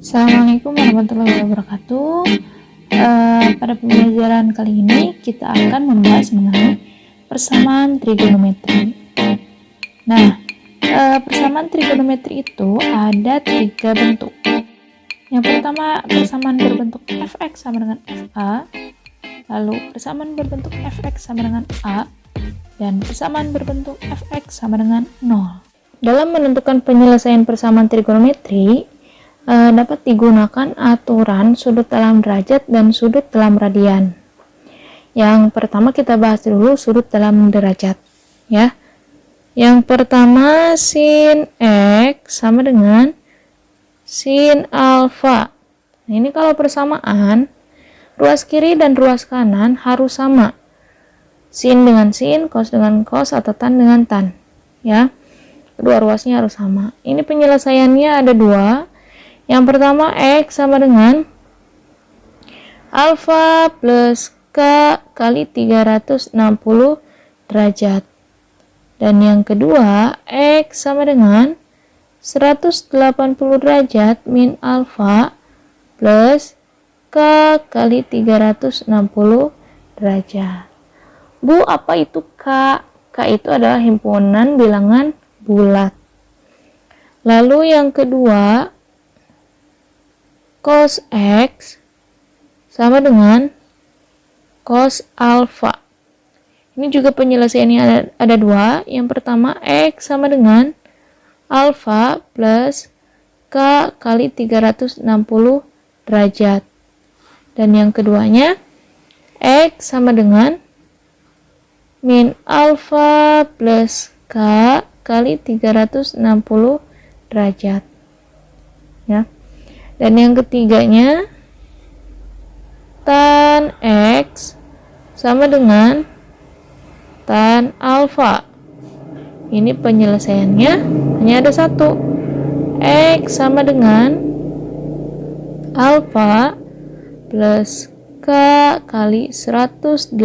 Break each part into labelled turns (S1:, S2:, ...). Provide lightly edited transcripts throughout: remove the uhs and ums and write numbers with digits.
S1: Assalamualaikum warahmatullahi wabarakatuh. Pada pembelajaran kali ini kita akan membahas mengenai persamaan trigonometri. Nah, persamaan trigonometri itu ada 3 bentuk. Yang pertama, persamaan berbentuk fx sama dengan fa, lalu persamaan berbentuk fx sama dengan a, dan persamaan berbentuk fx sama dengan 0. Dalam menentukan penyelesaian persamaan trigonometri, dapat digunakan aturan sudut dalam derajat dan sudut dalam radian. Yang pertama kita bahas dulu sudut dalam derajat, ya. Yang pertama sin x sama dengan sin alfa. Nah, ini kalau persamaan, ruas kiri dan ruas kanan harus sama. Sin dengan sin, cos dengan cos, atau tan dengan tan, ya. Kedua ruasnya harus sama. Ini penyelesaiannya ada 2. Yang pertama, X sama dengan alfa plus K kali 360 derajat. Dan yang kedua, X sama dengan 180 derajat min alfa plus K kali 360 derajat. Bu, apa itu K? K itu adalah himpunan bilangan bulat. Lalu yang kedua, cos X sama dengan cos alfa. Ini juga penyelesaiannya ada 2. Yang pertama, X sama dengan alfa plus K kali 360 derajat. Dan yang keduanya, X sama dengan min alfa plus K kali 360 derajat. Ya. Dan yang ketiganya, tan X sama dengan tan alfa. Ini penyelesaiannya hanya ada 1. X sama dengan alfa plus K kali 180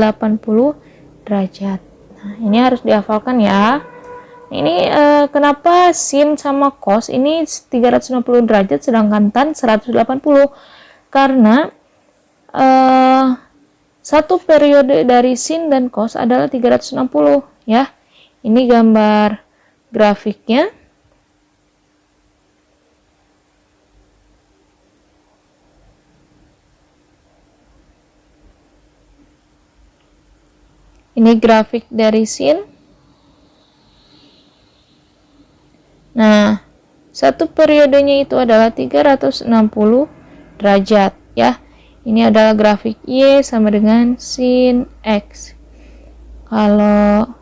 S1: derajat. Nah, ini harus dihafalkan ya. Ini kenapa sin sama cos ini 360 derajat sedangkan tan 180? Karena satu periode dari sin dan cos adalah 360, ya. Ini gambar grafiknya. Ini grafik dari sin. Nah, satu periodenya itu adalah 360 derajat, ya. Ini adalah grafik Y sama dengan sin X. Kalau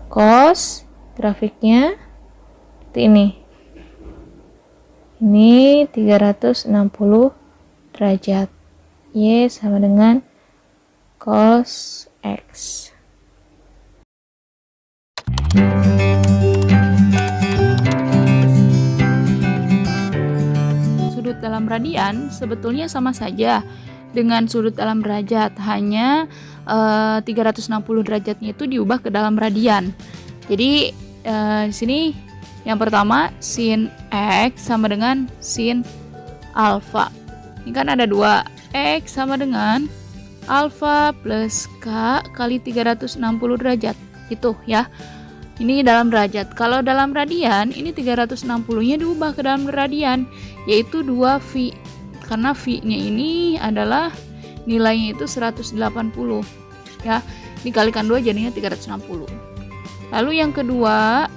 S1: cos grafiknya seperti ini. Ini 360 derajat. Y sama dengan cos X. Sudut dalam radian sebetulnya sama saja dengan sudut dalam derajat, hanya 360 derajatnya itu diubah ke dalam radian. Jadi di sini yang pertama sin X sama dengan sin alfa. Ini kan ada 2, X sama dengan alfa plus K kali 360 derajat. Itu ya. Ini dalam derajat. Kalau dalam radian, ini 360-nya diubah ke dalam radian, yaitu 2V. Karena V-nya ini adalah nilainya itu 180. Ya, dikalikan 2 jadinya 360. Lalu yang kedua,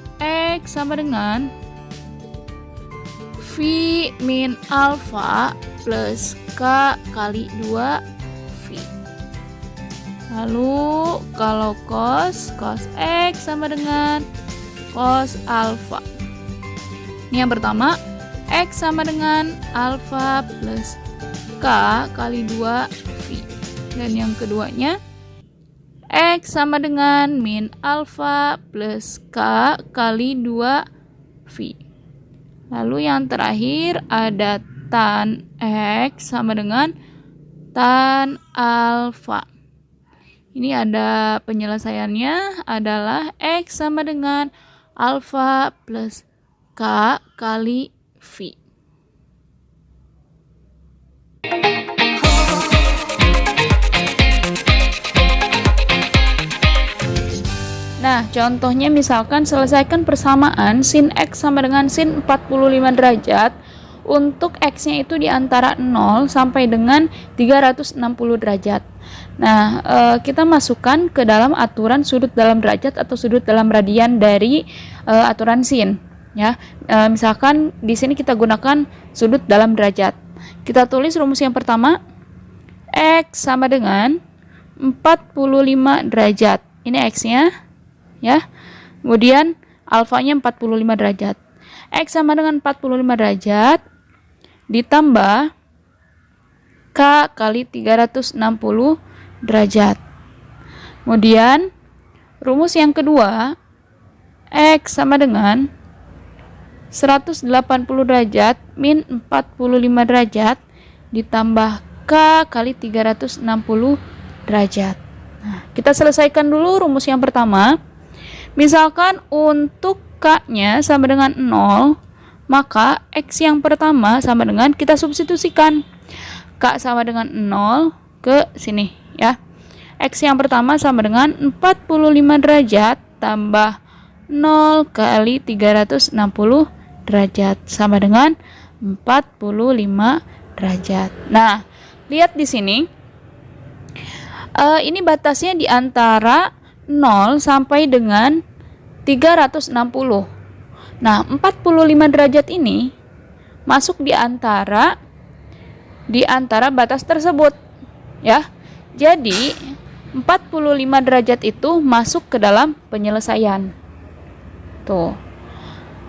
S1: X sama dengan V min alfa plus K kali 2V. Lalu kalau cos X sama dengan cos alfa. Ini yang pertama, X sama dengan alfa plus K kali 2V. Dan yang keduanya, X sama dengan min alfa plus K kali 2V. Lalu yang terakhir ada tan X sama dengan tan alfa. Ini ada penyelesaiannya adalah X sama dengan alfa plus K kali V. Nah, contohnya misalkan selesaikan persamaan sin X sama dengan sin 45 derajat untuk X-nya itu di antara 0 sampai dengan 360 derajat. Nah, kita masukkan ke dalam aturan sudut dalam derajat atau sudut dalam radian dari aturan sin. Ya, misalkan di sini kita gunakan sudut dalam derajat. Kita tulis rumus yang pertama, X sama dengan 45 derajat. Ini X-nya. Ya, kemudian alfanya 45 derajat. X sama dengan 45 derajat ditambah K kali 360 derajat. Kemudian rumus yang kedua, X sama dengan 180 derajat min 45 derajat ditambah K kali 360 derajat. Nah, kita selesaikan dulu rumus yang pertama. Misalkan untuk K-nya sama dengan 0, maka X yang pertama sama dengan, kita substitusikan K sama dengan 0 ke sini ya. X yang pertama sama dengan 45 derajat tambah 0 kali 360 derajat sama dengan 45 derajat. Nah, lihat di sini. Ini batasnya di antara 0 sampai dengan 360. Nah, 45 derajat ini masuk di antara batas tersebut ya. Jadi 45 derajat itu masuk ke dalam penyelesaian. Tuh.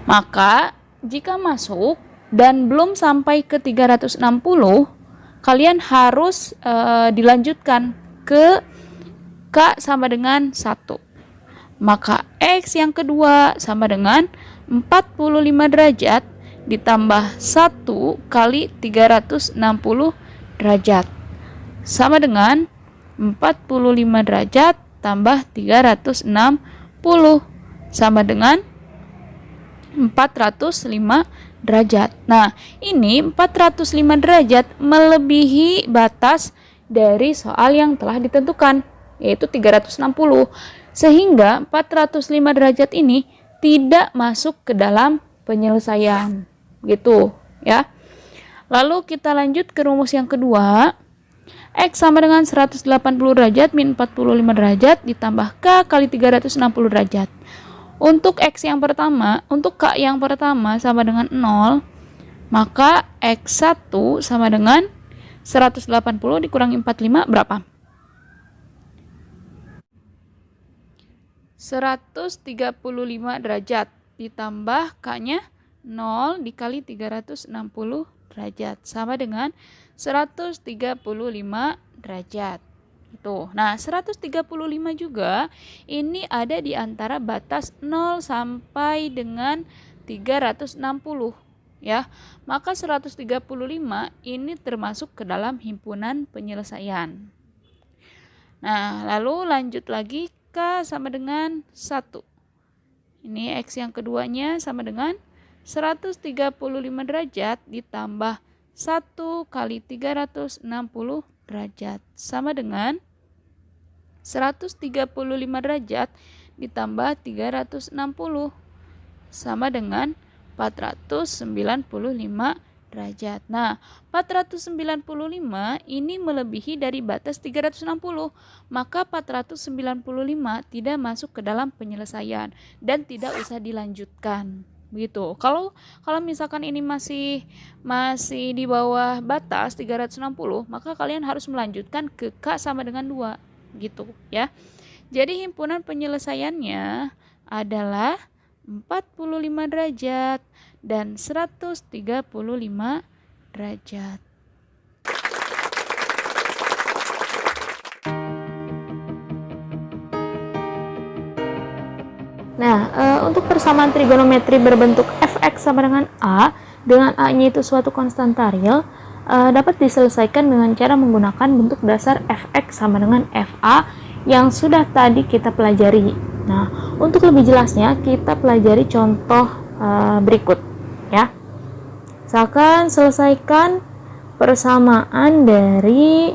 S1: Maka jika masuk dan belum sampai ke 360, kalian harus dilanjutkan ke K sama dengan 1. Maka X yang kedua sama dengan 45 derajat ditambah 1 kali 360 derajat sama dengan 45 derajat tambah 360 sama dengan 405 derajat. Nah, ini 405 derajat melebihi batas dari soal yang telah ditentukan, yaitu 360. Sehingga 405 derajat ini tidak masuk ke dalam penyelesaian. Gitu, ya. Lalu kita lanjut ke rumus yang kedua. X sama dengan 180 derajat min 45 derajat ditambah K kali 360 derajat. Untuk X yang pertama, untuk K yang pertama sama dengan 0, maka X1 sama dengan 180 dikurangi 45 berapa? 135 derajat ditambah K-nya 0 dikali 360 derajat sama dengan 135 derajat. Itu. Nah, 135 juga ini ada di antara batas 0 sampai dengan 360 ya. Maka 135 ini termasuk ke dalam himpunan penyelesaian. Nah, lalu lanjut lagi K sama dengan 1. Ini X yang keduanya sama dengan 135 derajat ditambah 1 kali 360 derajat sama dengan 135 derajat ditambah 360 sama dengan 495 derajat. Nah, 495 ini melebihi dari batas 360, maka 495 tidak masuk ke dalam penyelesaian dan tidak usah dilanjutkan. Begitu. Kalau misalkan ini masih di bawah batas 360, maka kalian harus melanjutkan ke K sama dengan 2, gitu ya. Jadi himpunan penyelesaiannya adalah 45 derajat dan 135 derajat. Nah, untuk persamaan trigonometri berbentuk fx sama dengan a, dengan a-nya itu suatu konstanta real, dapat diselesaikan dengan cara menggunakan bentuk dasar fx sama dengan fa yang sudah tadi kita pelajari. Nah, untuk lebih jelasnya kita pelajari contoh berikut ya. Misalkan selesaikan persamaan dari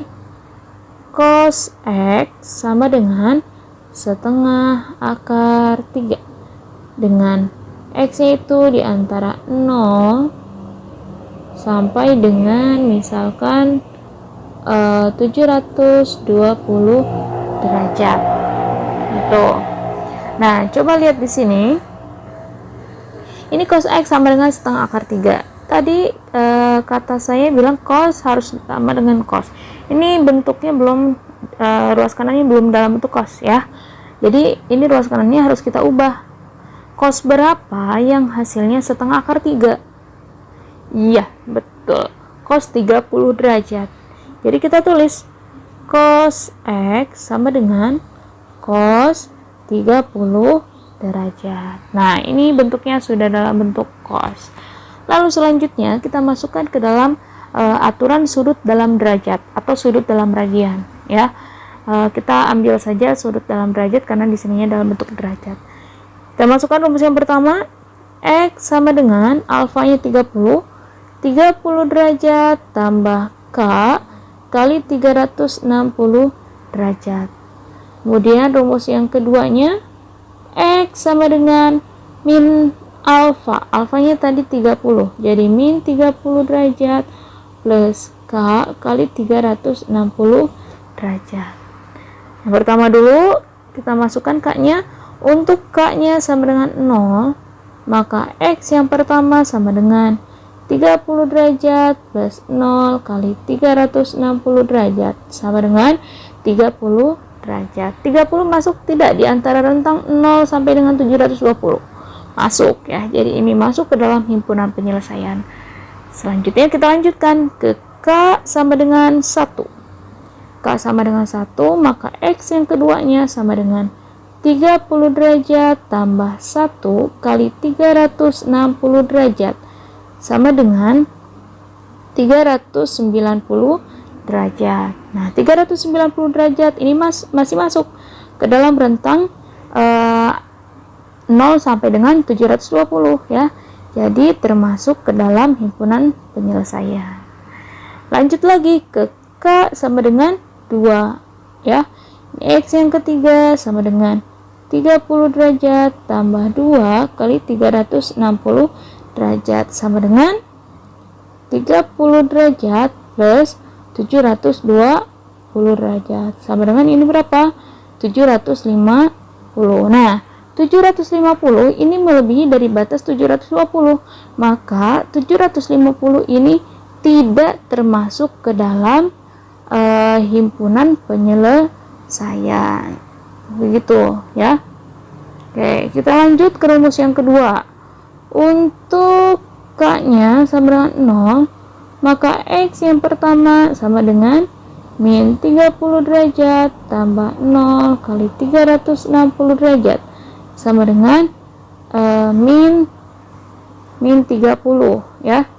S1: cos x sama dengan setengah akar 3 dengan x-nya itu di antara 0 sampai dengan misalkan 720 derajat gitu. Nah, coba lihat di sini. Ini cos x sama dengan setengah akar 3. Tadi kata saya bilang cos harus sama dengan cos. Ini bentuknya belum ruas kanannya belum dalam bentuk cos ya. Jadi ini ruas kanannya harus kita ubah. Cos berapa yang hasilnya setengah akar 3? Iya, betul. Cos 30 derajat. Jadi kita tulis cos x sama dengan cos 30 derajat. Nah, ini bentuknya sudah dalam bentuk cos. Lalu selanjutnya kita masukkan ke dalam aturan sudut dalam derajat atau sudut dalam radian ya. Kita ambil saja sudut dalam derajat karena di sininya dalam bentuk derajat. Kita masukkan rumus yang pertama, x sama dengan alfanya 30 derajat tambah k kali 360 derajat. Kemudian rumus yang keduanya, x sama dengan min alfanya tadi 30, jadi min 30 derajat plus k kali 360 derajat. Yang pertama dulu kita masukkan k-nya. Untuk k-nya sama dengan 0, maka x yang pertama sama dengan 30 derajat plus 0 kali 360 derajat sama dengan 30 derajat. 30 masuk tidak di antara rentang 0 sampai dengan 720? Masuk ya. Jadi ini masuk ke dalam himpunan penyelesaian. Selanjutnya kita lanjutkan ke k sama dengan 1. K sama dengan 1, maka x yang keduanya sama dengan 30 derajat tambah 1 kali 360 derajat sama dengan 390 derajat. Nah, 390 derajat ini masih masuk ke dalam rentang 0 sampai dengan 720 ya. Jadi termasuk ke dalam himpunan penyelesaian. Lanjut lagi ke k sama dengan 2 ya. X yang ketiga sama dengan 30 derajat tambah 2 kali 360 derajat sama dengan 30 derajat plus 720 derajat sama dengan ini berapa? 750. Nah, 750 ini melebihi dari batas 720, maka 750 ini tidak termasuk ke dalam himpunan penyelesaian. Begitu ya. Oke, kita lanjut ke rumus yang kedua. Untuk k-nya sama dengan 0, maka x yang pertama sama dengan min 30 derajat tambah 0 kali 360 derajat sama dengan min 30 ya.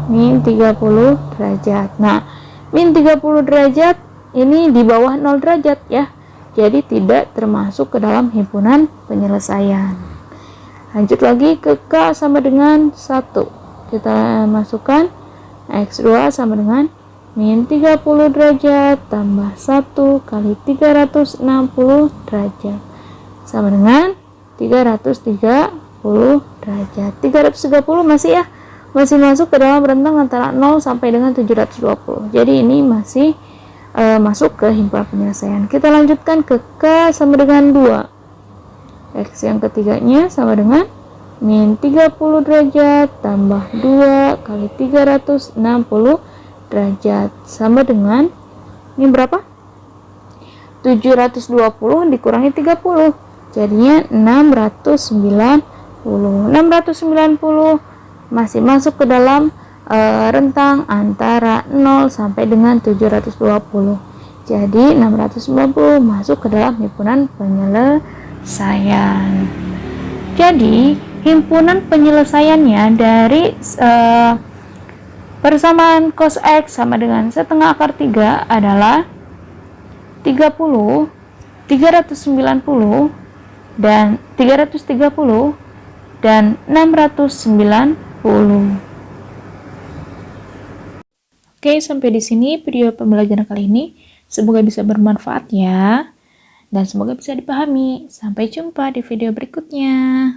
S1: Min 30 derajat. Nah, min 30 derajat ini di bawah 0 derajat ya. Jadi tidak termasuk ke dalam himpunan penyelesaian. Lanjut lagi ke k sama dengan 1. Kita masukkan x2 sama dengan min 30 derajat tambah 1 kali 360 derajat sama dengan 330 derajat. 330 masih ya, masih masuk ke dalam rentang antara 0 sampai dengan 720. Jadi ini masih masuk ke himpunan penyelesaian. Kita lanjutkan ke k sama dengan 2. X yang ketiganya sama dengan min 30 derajat tambah 2 kali 360 derajat sama dengan ini berapa? 720 dikurangi 30. Jadinya 690. 690 masih masuk ke dalam rentang antara 0 sampai dengan 720. Jadi 690 masuk ke dalam himpunan penyelesaian. Jadi himpunan penyelesaiannya dari persamaan cos X sama dengan setengah akar 3 adalah 30, 390, dan 330, dan 690. Oke, sampai di sini video pembelajaran kali ini. Semoga bisa bermanfaat ya, dan semoga bisa dipahami. Sampai jumpa di video berikutnya.